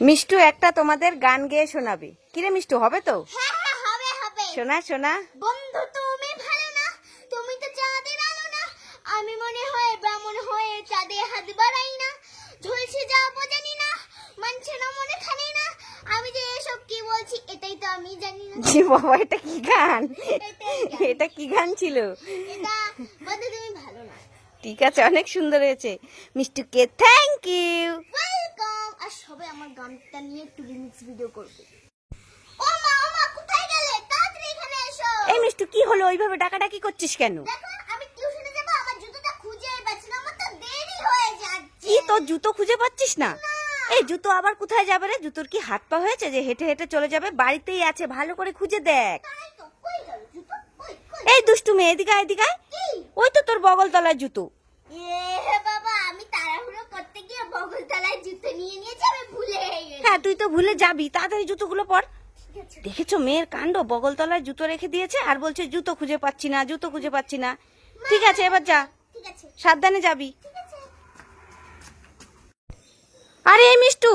মিষ্টু একটা তোমাদের গান গেয়ে শোনাবে। কিরে মিষ্টু, হবে তো? হ্যাঁ হ্যাঁ হবে হবে। শোনা শোনা। বন্ধু তুমি ভালো না, তুমি তো চাঁদের আলো না, আমি মনে হয় ব্রাহ্মণ হয়ে চাঁদে হাত বাড়াই না, ঝলসে যাবো জানি না, মানছে না মনে খানে না, আমি যে এসব কি বলছি এটাই তো আমি জানি না। জি বাবা, এটা কি গান? এটা কি গান ছিল? এটা বন্ধু তুমি ভালো না। ঠিক আছে, অনেক সুন্দর হয়েছে। মিষ্টুকে থ্যাংক ইউ। ওয়েলকাম। আর সবাই আমার গানটা নিয়ে একটু রিমিক্স ভিডিও করবে। ও মা কোথায় গেলে? তাড়াতাড়ি এখানে এসো। এই মিষ্টু, কি হলো? ওইভাবে ডাকাডাকি করছিস কেন? দেখো আমি টিউশনে যাব, আমার জুতোটা খুঁজে পাচ্ছি না, আমার তো দেরি হয়ে যাচ্ছে। কি তোর জুতো খুঁজে পাচ্ছিস না? এই জুতো আবার কোথায় যাবে রে? জুতোর কি হাত পা হয়েছে যে হেঁটে হেঁটে চলে যাবে? বাড়িতেই আছে, ভালো করে খুঁজে দেখ। তাই তো, কই গেল জুতো? কই কই? এই দুষ্টু মেয়ে, এদিকে আয়, এদিকে আয়। কি? ওই তো তোর বগল তলার জুতো। বাবা, আমি তাড়াহুড়ো করতে গিয়ে বগলতলায় জুতো নিয়ে নিয়েছি, আমি ভুলে গেছি। হ্যাঁ, তুই তো ভুলে যাবি, তাড়াতাড়ি জুতোগুলো পর। ঠিক আছে। দেখেছো মেয়ের কাণ্ড? বগল তলায় জুতো রেখে দিয়েছে আর বলছে জুতো খুঁজে পাচ্ছি না, জুতো খুঁজে পাচ্ছি না। ঠিক আছে, এবার যা, ঠিক আছে সাবধানে যাবি। ঠিক আছে। আরে এই মিষ্টু,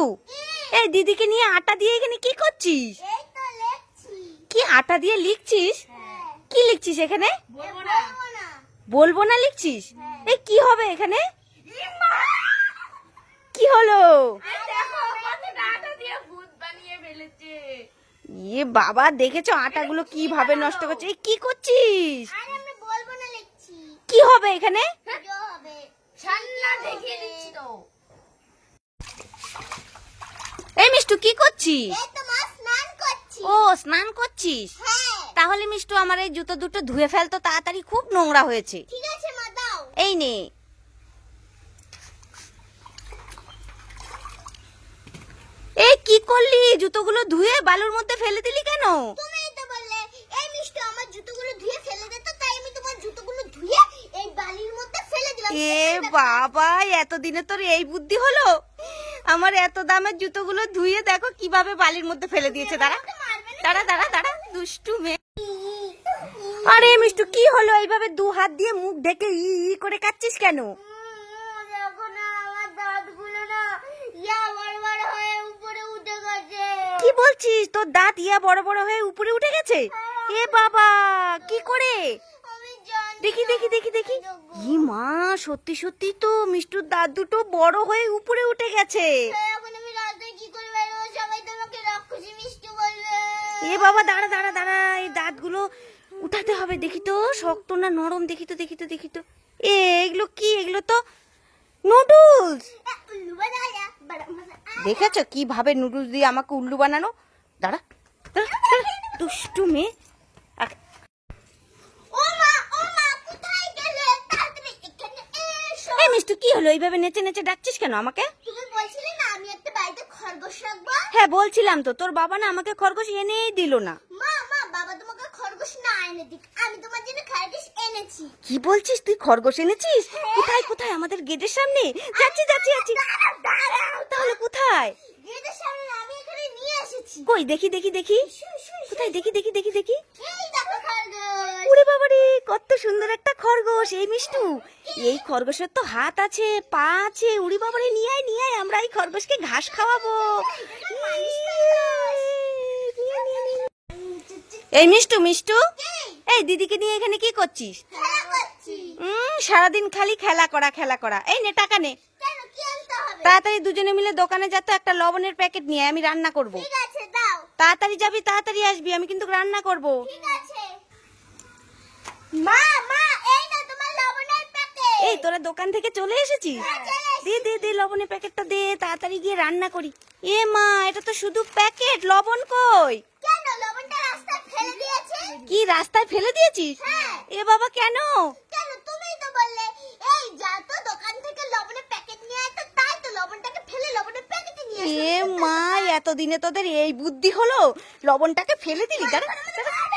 এই দিদিকে নিয়ে আটা দিয়ে এখানে কি করছিস? এই তো লেখছি। কি আটা দিয়ে লিখছিস? হ্যাঁ। কি লিখছিস এখানে? বলবো না। বলবো না লিখছিস? এই কি হবে এখানে? কি হলো? দেখো কত আটা দিয়ে ভূত বানিয়ে ফেলেছে। ইয়ে বাবা, দেখেছো আটাগুলো কিভাবে নষ্ট করছে? এই কি করছিস? আরে আমি বলবো না লিখছি। কি হবে এখানে? কি হবে? ছান্না দেখিয়ে দিচ্ছি তো। এই মিষ্টু, কি করছিস? এই তো মা স্নান করছি। ও, স্নান করছিস? হ্যাঁ। তাহলে মিষ্টু আমার এই জুতো দুটো ধুয়ে ফেলতো তাড়াতাড়ি, খুব নোংরা হয়েছে। ঠিক আছে মা, দাও। এই নে। এই কি করলি? জুতোগুলো ধুয়ে বালুর মধ্যে ফেলে দিলি কেন? তুমিই তো বললে এই মিষ্টি আমার জুতোগুলো ধুয়ে ফেলে দে, তো তাই আমি তোমার জুতোগুলো ধুয়ে এই বালির মধ্যে ফেলে দিলাম। এ বাবা, এতদিনে তোর এই বুদ্ধি হলো? আমার এত দামের জুতোগুলো ধুয়ে দেখো কিভাবে বালির মধ্যে ফেলে দিয়েছে। দাঁড়া দাঁড়া দাঁড়া দাঁড়া, দুষ্টু মেয়ে। আরে মিষ্টু, কি হলো? এইভাবে দু হাত দিয়ে মুখ ঢেকে ই ই করে কাচ্ছিস কেন? দেখো না, আমার দাঁতগুলো না ইয়া বড় বড় হয়ে উপরে উঠে গেছে। কি বলছিস? তোর দাঁত ইয়া বড় বড় হয়ে উপরে উঠে গেছে? এ বাবা, কি করে? আমি জানি দেখি দেখি দেখি দেখি। ই মা, সত্যি সত্যি তো মিষ্টুর দাঁত দুটো বড় হয়ে উপরে উঠে গেছে। এখন আমি রাতে কি করে বেরোবো? সবাই তোমাকে রাক্ষসী মিষ্টি বলবে। এ বাবা, দাঁড়া দাঁড়া দাঁড়া, এই দাঁতগুলো উঠাতে হবে। দেখি তো শক্ত না নরম, দেখি তো দেখি তো দেখি তো। এগুলো কি? এগুলো তো নুডলস। উল্লু বানায়া বড় মজা। দেখেছো কিভাবে নুডলস দিয়ে আমাকে উল্লু বানানো? দাঁড়া দাঁড়া, দাঁড়া, দুষ্টু মেয়ে। ও মা কোথায় গেলে? তাড়াতাড়ি এখানে এসো। এই মিষ্টু, কি হলো? এইভাবে নেচে নেচে ডাকছিস কেন আমাকে? তুমি বলছিলে না আমি একটা বাড়িতে খরগোশ রাখবো? হ্যাঁ বলছিলাম তো, তোর বাবা না আমাকে খরগোশ এনেই দিল না। মা বাবা তোমাকে খরগোশ না এনে দিক, আমি তোমার জন্য খরগোশ এনেছি। কি বলছিস? তুই খরগোশ এনেছিস? কোথায় কোথায়? আমাদের গেটের সামনে? যাচ্ছি যাচ্ছি যাচ্ছি। তাহলে কোথায়? গেটের সামনে না, আমি এখানে নিয়ে এসেছি। কই দেখি দেখি দেখি। কোথায়? দেখি দেখি দেখি দেখি। এই দেখো খরগোশ। ওরে বাবারে, কত সুন্দর একটা খরগোশ! এই মিষ্টু, এই খরগোশের তো হাত আছে, পা আছে। উড়ি বাবারে, নিয়ে আয় নিয়ে আয়, আমরা এই খরগোশকে ঘাস খাওয়াবো। এই মিষ্টু মিষ্টু, এই দিদিকে নিয়ে এখানে কি করছিস? খেলা করছি। সারাদিন খালি খেলা করা খেলা করা। এই নে, টাকা নে। কেন কি আনতে হবে? তাড়াতাড়ি দুজনে মিলে দোকানে যা তো, একটা লবণের প্যাকেট নিয়ে আয়, আমি রান্না করব। ঠিক আছে দাও। তাড়াতাড়ি যাবি, তাড়াতাড়ি আসবি, আমি কিন্তু রান্না করব। ঠিক আছে। মা এই না তোমার লবণের প্যাকেট। এই তোরা দোকান থেকে চলে এসেছিস? দে দে দে, লবণের প্যাকেটটা দে, তাড়াতাড়ি গিয়ে রান্না করি। এ মা, এটা তো শুধু প্যাকেট, লবণ কই? কেন লবণটা রাস্তায় ফেলে দিয়েছে? কি রাস্তায় ফেলে দিয়েছিস? হ্যাঁ। এ বাবা, কেন? কেন তুমিই তো বললে এই যা তো দোকান থেকে লবণের প্যাকেট নিয়ে আয়, তো তাই তো লবণটাকে ফেলে লবণের প্যাকেটে নিয়ে এ মা, এতদিনে তোদের এই বুদ্ধি হলো? লবণটাকে ফেলে দিলি? দাঁড়া দাঁড়া